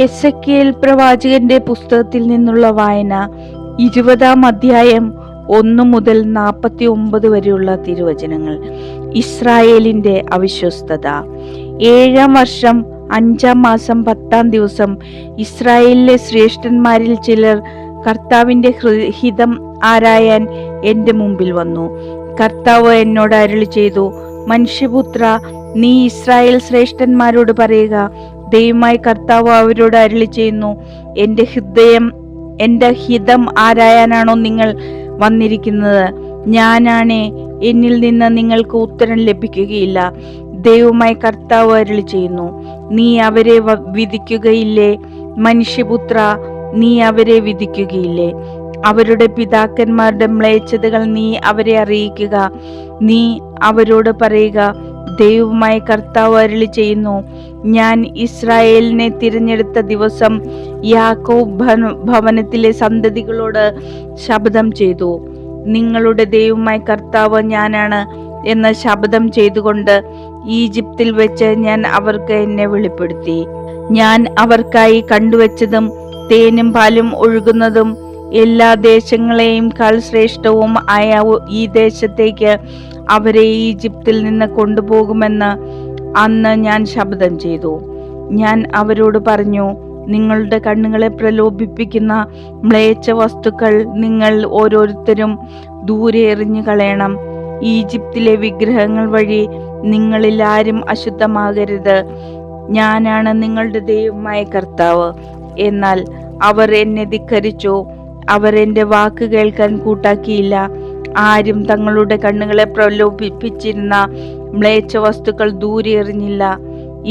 Ezekiel പ്രവാചകന്റെ പുസ്തകത്തിൽ നിന്നുള്ള വായന 20-ാം അധ്യായം 1 മുതൽ 49 വരെയുള്ള തിരുവചനങ്ങൾ. ഇസ്രായേലിന്റെ അവിശ്വസ്തത. 7-ാം വർഷം 5-ാം മാസം 10-ാം ദിവസം ഇസ്രായേലിലെ ശ്രേഷ്ഠന്മാരിൽ ചിലർ കർത്താവിന്റെ ഹിതം ആരായാൻ എന്റെ മുമ്പിൽ വന്നു. കർത്താവ് എന്നോട് അരുളി ചെയ്തു, മനുഷ്യപുത്ര, നീ ഇസ്രായേൽ ശ്രേഷ്ഠന്മാരോട് പറയുക, ദൈവമായ കർത്താവ് അവരോട് അരുളി ചെയ്യുന്നു, എന്റെ ഹിതം ആരായാനാണോ നിങ്ങൾ വന്നിരിക്കുന്നത്? ഞാനാണേ, എന്നിൽ നിന്ന് നിങ്ങൾക്ക് ഉത്തരം ലഭിക്കുകയില്ല. ദൈവമായ കർത്താവ് അരുളി ചെയ്യുന്നു, നീ അവരെ വിധിക്കുകയില്ലേ? മനുഷ്യപുത്ര, നീ അവരെ വിധിക്കുകയില്ലേ? അവരുടെ പിതാക്കന്മാരുടെ മ്ലേച്ഛതകൾ നീ അവരെ അറിയിക്കുക. നീ അവരോട് പറയുക, ദൈവമായ കർത്താവ് അരുളി ചെയ്യുന്നു, ഞാൻ ഇസ്രായേലിനെ തിരഞ്ഞെടുത്ത ദിവസം യാക്കോബ് ഭവനത്തിലെ സന്തതികളോട് ശപഥം ചെയ്തു. നിങ്ങളുടെ ദൈവമായ കർത്താവ് ഞാനാണ് എന്ന് ശപഥം ചെയ്തുകൊണ്ട് ഈജിപ്തിൽ വെച്ച് ഞാൻ അവർക്ക് എന്നെ വെളിപ്പെടുത്തി. ഞാൻ അവർക്കായി കണ്ടുവച്ചതും തേനും പാലും ഒഴുകുന്നതും എല്ലാ ദേശങ്ങളെയും കാൾ ശ്രേഷ്ഠവും ആയ ഈ ദേശത്തേക്ക് അവരെ ഈജിപ്തിൽ നിന്ന് കൊണ്ടുപോകുമെന്ന് അന്ന് ഞാൻ ശപഥം ചെയ്തു. ഞാൻ അവരോട് പറഞ്ഞു, നിങ്ങളുടെ കണ്ണുകളെ പ്രലോഭിപ്പിക്കുന്ന മ്ലേച്ഛ വസ്തുക്കൾ നിങ്ങൾ ഓരോരുത്തരും ദൂരെ എറിഞ്ഞു കളയണം. ഈജിപ്തിലെ വിഗ്രഹങ്ങൾ വഴി നിങ്ങളിൽ ആരും അശുദ്ധമാകരുത്. ഞാനാണ് നിങ്ങളുടെ ദൈവമായ കർത്താവ്. എന്നാൽ അവർ എന്നെ ധിക്കരിച്ചു. അവർ എന്റെ വാക്ക് കേൾക്കാൻ കൂട്ടാക്കിയില്ല. ആരും തങ്ങളുടെ കണ്ണുകളെ പ്രലോഭിപ്പിച്ചിരുന്ന മ്ലേച്ഛ വസ്തുക്കൾ ദൂരെ എറിഞ്ഞില്ല.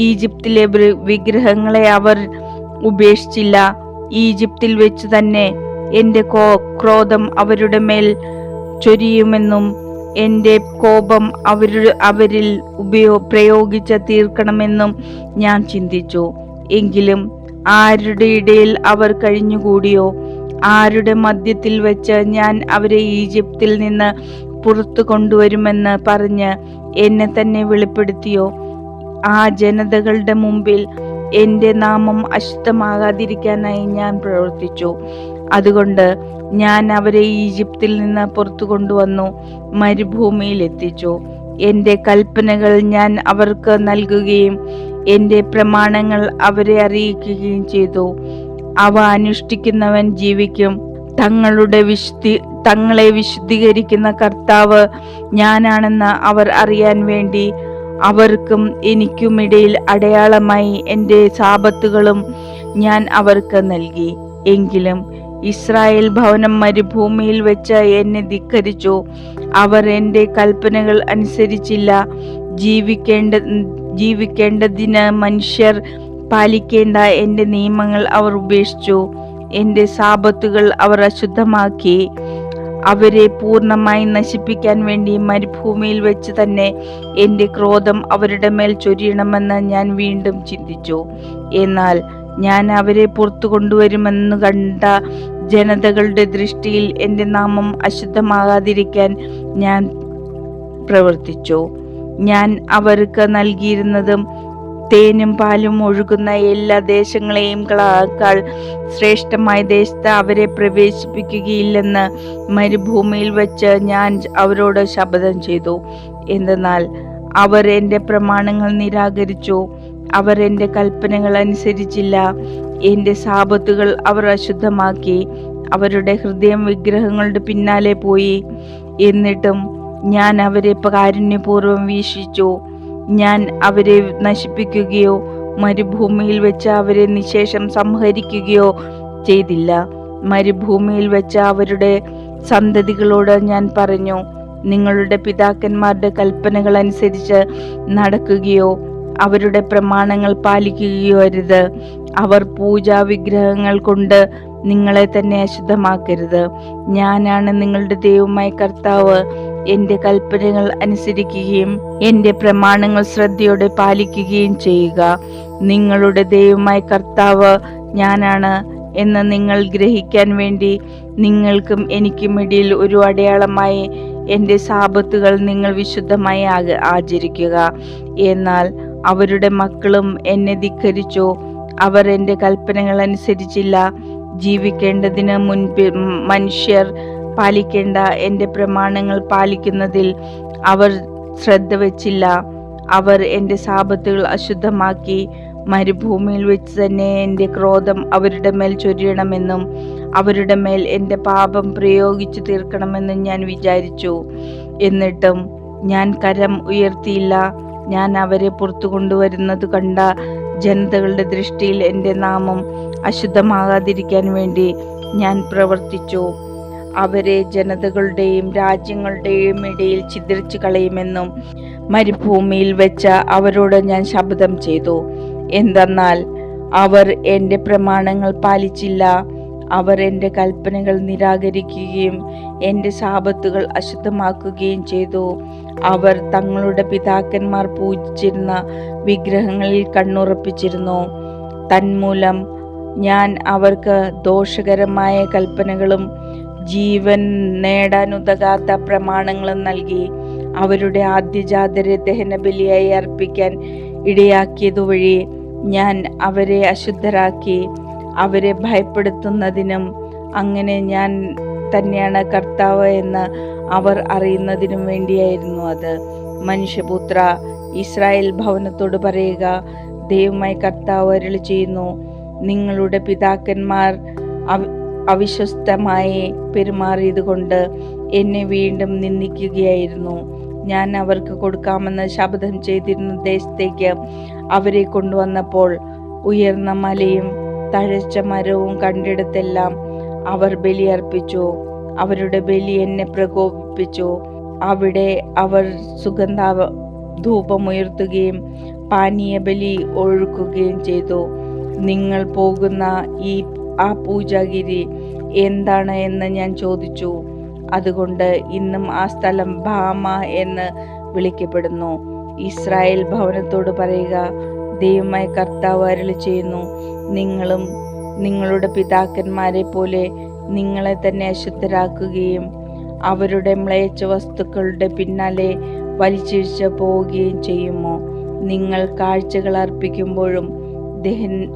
ഈജിപ്തിലെ വിഗ്രഹങ്ങളെ അവർ ഉപേക്ഷിച്ചില്ല. ഈജിപ്തിൽ വെച്ച് തന്നെ എന്റെ ക്രോധം അവരുടെ മേൽ ചൊരിയുമെന്നും എന്റെ കോപം അവരിൽ പ്രയോഗിച്ച് തീർക്കണമെന്നും ഞാൻ ചിന്തിച്ചു. എങ്കിലും ആരുടെ ഇടയിൽ അവർ കഴിഞ്ഞുകൂടിയോ, ആരുടെ മധ്യത്തിൽ വെച്ച് ഞാൻ അവരെ ഈജിപ്തിൽ നിന്ന് പുറത്തു കൊണ്ടുവരുമെന്ന് പറഞ്ഞ് എന്നെ തന്നെ വെളിപ്പെടുത്തിയോ, ആ ജനതകളുടെ മുമ്പിൽ എന്റെ നാമം അശുദ്ധമാകാതിരിക്കാനായി ഞാൻ പ്രവർത്തിച്ചു. അതുകൊണ്ട് ഞാൻ അവരെ ഈജിപ്തിൽ നിന്ന് പുറത്തു കൊണ്ടുവന്നു മരുഭൂമിയിൽ എത്തിച്ചു. എന്റെ കൽപ്പനകൾ ഞാൻ അവർക്ക് നൽകുകയും എന്റെ പ്രമാണങ്ങൾ അവരെ അറിയിക്കുകയും ചെയ്തു. അവ അനുഷ്ഠിക്കുന്നവൻ ജീവിക്കും. തങ്ങളെ വിശുദ്ധീകരിക്കുന്ന കർത്താവ് ഞാനാണെന്ന് അവർ അറിയാൻ വേണ്ടി അവർക്കും എനിക്കുമിടയിൽ അടയാളമായി എന്റെ സാബത്തുകളും ഞാൻ അവർക്ക് നൽകി. എങ്കിലും ഇസ്രായേൽ ഭവനം മരുഭൂമിയിൽ വെച്ച് എന്നെ ധിക്കരിച്ചു. അവർ എന്റെ കൽപ്പനകൾ അനുസരിച്ചില്ല. ജീവിക്കേണ്ടതിന് മനുഷ്യർ പാലിക്കേണ്ട എന്റെ നിയമങ്ങൾ അവർ ഉപേക്ഷിച്ചു. എന്റെ സാബത്തുകൾ അവർ അശുദ്ധമാക്കി. അവരെ പൂർണ്ണമായി നശിപ്പിക്കാൻ വേണ്ടി മരുഭൂമിയിൽ വെച്ച് തന്നെ എന്റെ ക്രോധം അവരുടെ മേൽ ചൊരിയണമെന്ന് ഞാൻ വീണ്ടും ചിന്തിച്ചു. എന്നാൽ ഞാൻ അവരെ പുറത്തു കൊണ്ടുവരുമെന്ന് കണ്ട ജനതകളുടെ ദൃഷ്ടിയിൽ എന്റെ നാമം അശുദ്ധമാകാതിരിക്കാൻ ഞാൻ പ്രവർത്തിച്ചു. ഞാൻ അവർക്ക് നൽകിയിരുന്നതും തേനും പാലും ഒഴുകുന്ന എല്ലാ ദേശങ്ങളെയും കാൾ ശ്രേഷ്ഠമായ ദേശത്ത് അവരെ പ്രവേശിപ്പിക്കുകയില്ലെന്ന് മരുഭൂമിയിൽ വെച്ച് ഞാൻ അവരോട് ശപഥം ചെയ്തു. എന്തെന്നാൽ അവർ എന്റെ പ്രമാണങ്ങൾ നിരാകരിച്ചു. അവർ എന്റെ കൽപ്പനകൾ അനുസരിച്ചില്ല. എന്റെ സാബത്തുകൾ അവർ അശുദ്ധമാക്കി. അവരുടെ ഹൃദയം വിഗ്രഹങ്ങളുടെ പിന്നാലെ പോയി. എന്നിട്ടും ഞാൻ അവരെ കാരുണ്യപൂർവ്വം വീക്ഷിച്ചു. ഞാൻ അവരെ നശിപ്പിക്കുകയോ മരുഭൂമിയിൽ വെച്ച് അവരെ നിശേഷം സംഹരിക്കുകയോ ചെയ്തില്ല. മരുഭൂമിയിൽ വെച്ച് അവരുടെ സന്തതികളോട് ഞാൻ പറഞ്ഞു, നിങ്ങളുടെ പിതാക്കന്മാരുടെ കൽപ്പനകൾ അനുസരിച്ച് നടക്കുകയോ അവരുടെ പ്രമാണങ്ങൾ പാലിക്കുകയോ അരുത്. അവർ പൂജാ വിഗ്രഹങ്ങൾ കൊണ്ട് നിങ്ങളെ തന്നെ അശുദ്ധമാക്കരുത്. ഞാനാണ് നിങ്ങളുടെ ദൈവമായ കർത്താവ്. എന്റെ കൽപ്പനകൾ അനുസരിക്കുകയും എന്റെ പ്രമാണങ്ങൾ ശ്രദ്ധയോടെ പാലിക്കുകയും ചെയ്യുക. നിങ്ങളുടെ ദൈവമായ കർത്താവ് ഞാനാണ് എന്ന് നിങ്ങൾ ഗ്രഹിക്കാൻ വേണ്ടി നിങ്ങൾക്കും എനിക്കും ഇടയിൽ ഒരു അടയാളമായി എന്റെ സാബത്തുകൾ നിങ്ങൾ വിശുദ്ധമായി ആചരിക്കുക. എന്നാൽ അവരുടെ മക്കളും എന്നെ ധിക്കരിച്ചു. അവർ എൻ്റെ കൽപ്പനകൾ അനുസരിച്ചില്ല. ജീവിക്കേണ്ടതിന് മുൻപ് മനുഷ്യർ പാലിക്കേണ്ട എൻ്റെ പ്രമാണങ്ങൾ പാലിക്കുന്നതിൽ അവർ ശ്രദ്ധ വച്ചില്ല. അവർ എൻ്റെ സാബത്തുകൾ അശുദ്ധമാക്കി. മരുഭൂമിയിൽ വെച്ച് തന്നെ എൻ്റെ ക്രോധം അവരുടെ മേൽ ചൊരിയണമെന്നും അവരുടെ മേൽ എൻ്റെ പാപം പ്രയോഗിച്ചു തീർക്കണമെന്നും ഞാൻ വിചാരിച്ചു. എന്നിട്ടും ഞാൻ കരം ഉയർത്തിയില്ല. ഞാൻ അവരെ പുറത്തു കൊണ്ടുവരുന്നത് കണ്ട ജനതകളുടെ ദൃഷ്ടിയിൽ എൻ്റെ നാമം അശുദ്ധമാകാതിരിക്കാൻ വേണ്ടി ഞാൻ പ്രവർത്തിച്ചു. അവരെ ജനതകളുടെയും രാജ്യങ്ങളുടെയും ഇടയിൽ ചിതറിച്ചു കളയുമെന്നും മരുഭൂമിയിൽ വെച്ച് അവരോട് ഞാൻ ശപഥം ചെയ്തു. എന്തെന്നാൽ അവർ എൻ്റെ പ്രമാണങ്ങൾ പാലിച്ചില്ല. അവർ എൻ്റെ കൽപ്പനകൾ നിരാകരിക്കുകയും എൻ്റെ സാബത്തുകൾ അശുദ്ധമാക്കുകയും ചെയ്തു. അവർ തങ്ങളുടെ പിതാക്കന്മാർ പൂജിച്ചിരുന്ന വിഗ്രഹങ്ങളിൽ കണ്ണുറപ്പിച്ചിരുന്നു. തന്മൂലം ഞാൻ അവർക്ക് ദോഷകരമായ കൽപ്പനകളും ജീവൻ നേടാനുതകാത്ത പ്രമാണങ്ങളും നൽകി. അവരുടെ ആദ്യജാതരെ ദഹനബലിയായി അർപ്പിക്കാൻ ഇടയാക്കിയതുവഴി ഞാൻ അവരെ അശുദ്ധരാക്കി. അവരെ ഭയപ്പെടുത്തുന്നതിനും അങ്ങനെ ഞാൻ തന്നെയാണ് കർത്താവ് എന്ന് അവർ അറിയുന്നതിനും വേണ്ടിയായിരുന്നു അത്. മനുഷ്യപുത്ര, ഇസ്രായേൽ ഭവനത്തോട് പറയുക, ദൈവമായ കർത്താവ് അരുളി ചെയ്യുന്നു, നിങ്ങളുടെ പിതാക്കന്മാർ അവിശ്വസ്തമായി പെരുമാറിയത് കൊണ്ട് എന്നെ വീണ്ടും നിന്ദിക്കുകയായിരുന്നു. ഞാൻ അവർക്ക് കൊടുക്കാമെന്ന് ശപഥം ചെയ്തിരുന്ന ദേശത്തേക്ക് അവരെ കൊണ്ടുവന്നപ്പോൾ ഉയർന്ന മലയും തഴച്ച മരവും കണ്ടിടത്തെല്ലാം അവർ ബലിയർപ്പിച്ചു. അവരുടെ ബലി എന്നെ പ്രകോപിപ്പിച്ചു. അവിടെ അവർ സുഗന്ധ ധൂപമുയർത്തുകയും പാനീയ ബലി ഒഴുക്കുകയും ചെയ്തു. നിങ്ങൾ പോകുന്ന ആ പൂജാഗിരി എന്താണ് എന്ന് ഞാൻ ചോദിച്ചു. അതുകൊണ്ട് ഇന്നും ആ സ്ഥലം ബാമ എന്ന് വിളിക്കപ്പെടുന്നു. ഇസ്രായേൽ ഭവനത്തോട് പറയുക, ദൈവമായ കർത്താവ് അരുളി ചെയ്യുന്നു, നിങ്ങളും നിങ്ങളുടെ പിതാക്കന്മാരെ പോലെ നിങ്ങളെ തന്നെ അശുദ്ധരാക്കുകയും അവരുടെ മ്ലേച്ഛ വസ്തുക്കളുടെ പിന്നാലെ വലിച്ചിഴച്ച് പോവുകയും ചെയ്യുമോ? നിങ്ങൾ കാഴ്ചകൾ അർപ്പിക്കുമ്പോഴും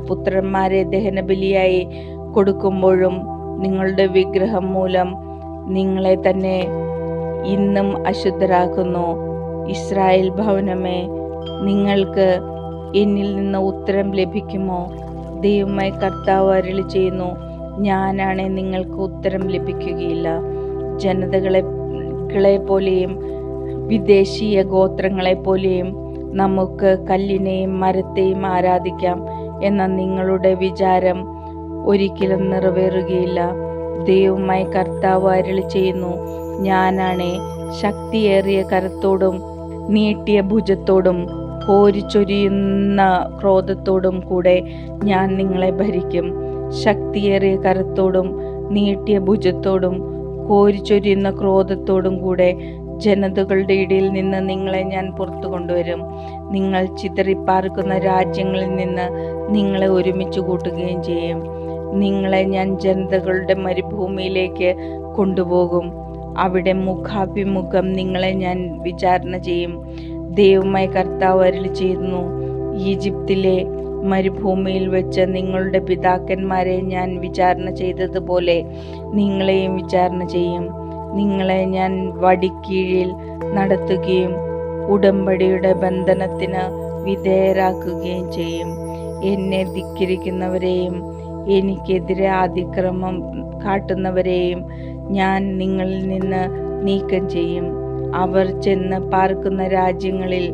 പുത്രന്മാരെ ദഹനബലിയായി കൊടുക്കുമ്പോഴും നിങ്ങളുടെ വിഗ്രഹം മൂലം നിങ്ങളെ തന്നെ ഇന്നും അശുദ്ധരാക്കുന്നു. ഇസ്രായേൽ ഭവനമേ, നിങ്ങൾക്ക് എന്നിൽ നിന്ന് ഉത്തരം ലഭിക്കുമോ? ദൈവമായ കർത്താവ് അരുളി ചെയ്യുന്നു, ഞാനാണെ നിങ്ങൾക്ക് ഉത്തരം ലഭിക്കുകയില്ല. ജനതകളെ പോലെയും വിദേശീയ ഗോത്രങ്ങളെ പോലെയും നമുക്ക് കല്ലിനെയും മരത്തെയും ആരാധിക്കാം എന്ന നിങ്ങളുടെ വിചാരം ഒരിക്കലും നിറവേറുകയില്ല. ദൈവമായ കർത്താവ് അരുളി ചെയ്യുന്നു, ഞാനാണെ ശക്തിയേറിയ കരത്തോടും നീട്ടിയ ഭുജത്തോടും കോരിച്ചൊരിയുന്ന ക്രോധത്തോടും കൂടെ ഞാൻ നിങ്ങളെ ഭരിക്കും. ശക്തിയേറിയ കരത്തോടും നീട്ടിയ ഭുജത്തോടും കോരിച്ചൊരിയുന്ന ക്രോധത്തോടും കൂടെ ജനതകളുടെ ഇടയിൽ നിന്ന് നിങ്ങളെ ഞാൻ പുറത്തു കൊണ്ടുവരും. നിങ്ങൾ ചിതറിപ്പാർക്കുന്ന രാജ്യങ്ങളിൽ നിന്ന് നിങ്ങളെ ഒരുമിച്ച് കൂട്ടുകയും ചെയ്യും. നിങ്ങളെ ഞാൻ ജനതകളുടെ മരുഭൂമിയിലേക്ക് കൊണ്ടുപോകും. അവിടെ മുഖാഭിമുഖം നിങ്ങളെ ഞാൻ വിചാരണ ചെയ്യും. ദൈവമായ കർത്താവ് അരുളി ചെയ്യുന്നു, ഈജിപ്തിലെ മരുഭൂമിയിൽ വെച്ച് നിങ്ങളുടെ പിതാക്കന്മാരെ ഞാൻ വിചാരണ ചെയ്തതുപോലെ നിങ്ങളെയും വിചാരണ ചെയ്യും. നിങ്ങളെ ഞാൻ വടിക്കീഴിൽ നടത്തുകയും ഉടമ്പടിയുടെ ബന്ധനത്തിന് വിധേയരാക്കുകയും ചെയ്യും. എന്നെ ധിക്കരിക്കുന്നവരെയും എനിക്കെതിരെ അതിക്രമം കാട്ടുന്നവരെയും ഞാൻ നിങ്ങളിൽ നിന്ന് നീക്കം ചെയ്യും. അവർ ചെന്ന് പാർക്കുന്ന രാജ്യങ്ങളിൽ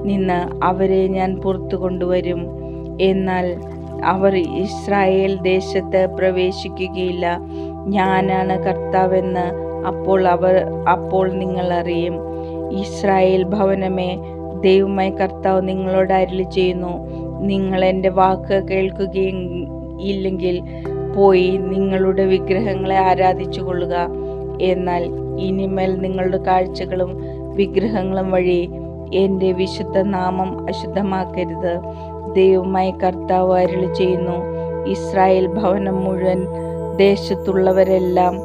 നിന്ന് അവരെ ഞാൻ പുറത്തു കൊണ്ടുവരും. എന്നാൽ അവർ ഇസ്രായേൽ ദേശത്ത് പ്രവേശിക്കുകയില്ല. ഞാനാണ് കർത്താവെന്ന് അപ്പോൾ നിങ്ങൾ അറിയും. ഇസ്രായേൽ ഭവനമേ, ദൈവമായ കർത്താവ് നിങ്ങളോട് അരുളി ചെയ്യുന്നു, നിങ്ങൾ എൻ്റെ വാക്ക് കേൾക്കുകയും ഇല്ലെങ്കിൽ പോയി നിങ്ങളുടെ വിഗ്രഹങ്ങളെ ആരാധിച്ചു കൊള്ളുക. എന്നാൽ ഇനിമേൽ നിങ്ങളുടെ കാഴ്ചകളും വിഗ്രഹങ്ങളും വഴി എൻ്റെ വിശുദ്ധ നാമം അശുദ്ധമാക്കരുത്. ദൈവമായ കർത്താവ് അരുളി ചെയ്യുന്നു, ഇസ്രായേൽ ഭവനം മുഴുവൻ ദേശത്തുള്ളവരെല്ലാം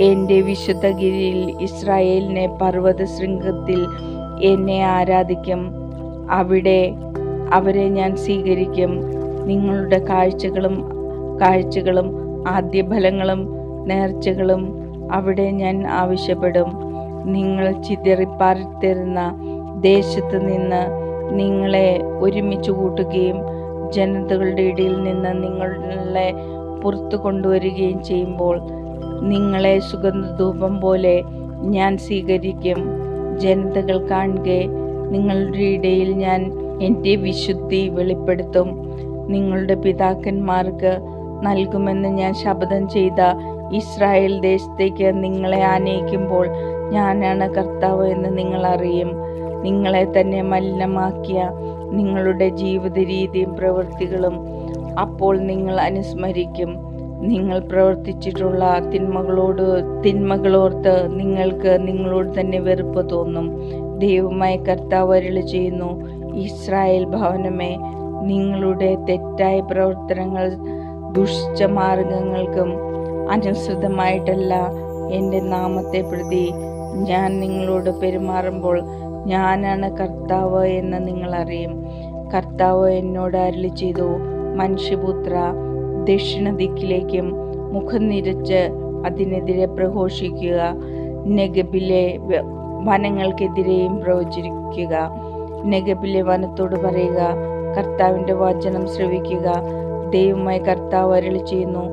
എൻ്റെ വിശുദ്ധഗിരിയിൽ ഇസ്രായേലിനെ പർവ്വത ശൃംഗത്തിൽ എന്നെ ആരാധിക്കും. അവിടെ അവരെ ഞാൻ സ്വീകരിക്കും. നിങ്ങളുടെ കാഴ്ചകളും ആദ്യഫലങ്ങളും നേർച്ചകളും അവിടെ ഞാൻ ആവശ്യപ്പെടും. നിങ്ങൾ ചിതറിപ്പാർത്തിരുന്ന ദേശത്ത് നിന്ന് നിങ്ങളെ ഒരുമിച്ച് കൂട്ടുകയും ജനതകളുടെ ഇടയിൽ നിന്ന് നിങ്ങളെ പുറത്തു കൊണ്ടുവരികയും ചെയ്യുമ്പോൾ നിങ്ങളെ സുഗന്ധധൂപം പോലെ ഞാൻ സ്വീകരിക്കും. ജനതകൾ കാണുകെ നിങ്ങളുടെ ഇടയിൽ ഞാൻ എൻ്റെ വിശുദ്ധി വെളിപ്പെടുത്തും. നിങ്ങളുടെ പിതാക്കന്മാർക്ക് നൽകുമെന്ന് ഞാൻ ശപഥം ചെയ്ത ഇസ്രായേൽ ദേശത്തേക്ക് നിങ്ങളെ ആനയിക്കുമ്പോൾ ഞാനാണ് കർത്താവ് എന്ന് നിങ്ങൾ അറിയും. നിങ്ങളെ തന്നെ മലിനമാക്കിയ നിങ്ങളുടെ ജീവിത രീതിയും പ്രവൃത്തികളും അപ്പോൾ നിങ്ങൾ അനുസ്മരിക്കും. നിങ്ങൾ പ്രവർത്തിച്ചിട്ടുള്ള തിന്മകളോർത്ത് നിങ്ങൾക്ക് നിങ്ങളോട് തന്നെ വെറുപ്പ് തോന്നും. ദൈവമായ കർത്താവ് അരുളി ചെയ്യുന്നു, ഇസ്രായേൽ ഭവനമേ, നിങ്ങളുടെ തെറ്റായ പ്രവർത്തനങ്ങൾ ദുഷ്ടമാർഗങ്ങൾക്കും അനുസൃതമായിട്ടല്ല എൻ്റെ നാമത്തെ പ്രതി ഞാൻ നിങ്ങളോട് പെരുമാറുമ്പോൾ ഞാനാണ് കർത്താവ് എന്ന് നിങ്ങൾ അറിയും. കർത്താവ് എന്നോട് അരുളി ചെയ്തു, മനുഷ്യപുത്ര, ദക്ഷിണ ദിക്കിലേക്കും മുഖം നിരച്ച് അതിനെതിരെ പ്രഘോഷിക്കുക. നെഗബിലെ വനങ്ങൾക്കെതിരെയും പ്രവചിക്കുക. നെഗബിലെ വനത്തോട് പറയുക, കർത്താവിൻ്റെ വചനം ശ്രവിക്കുക. ദൈവമായ കർത്താവ് അരുളി ചെയ്യുന്നു,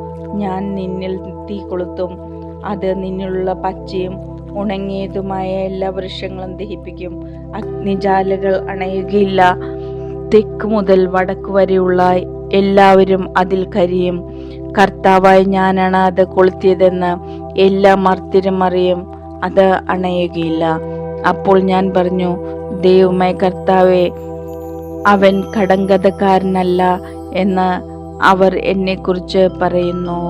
ഞാൻ നിന്നിൽ തീ കൊളുത്തും. അത് നിന്നിലുള്ള പച്ചയും ഉണങ്ങിയതുമായ എല്ലാ വൃക്ഷങ്ങളും ദഹിപ്പിക്കും. അഗ്നിജാലകൾ അണയുകയില്ല. തെക്ക് മുതൽ വടക്ക് വരെയുള്ള എല്ലാവരും അതിൽ കരിയും. കർത്താവായ ഞാനാണ് അത് കൊളുത്തിയതെന്ന് എല്ലാ മർത്യരും അറിയും. അത് അണയുകയില്ല. അപ്പോൾ ഞാൻ പറഞ്ഞു, ദൈവമായ കർത്താവേ, അവൻ കടങ്കഥക്കാരനല്ല എന്ന് അവർ എന്നെക്കുറിച്ച് പറയുന്നു.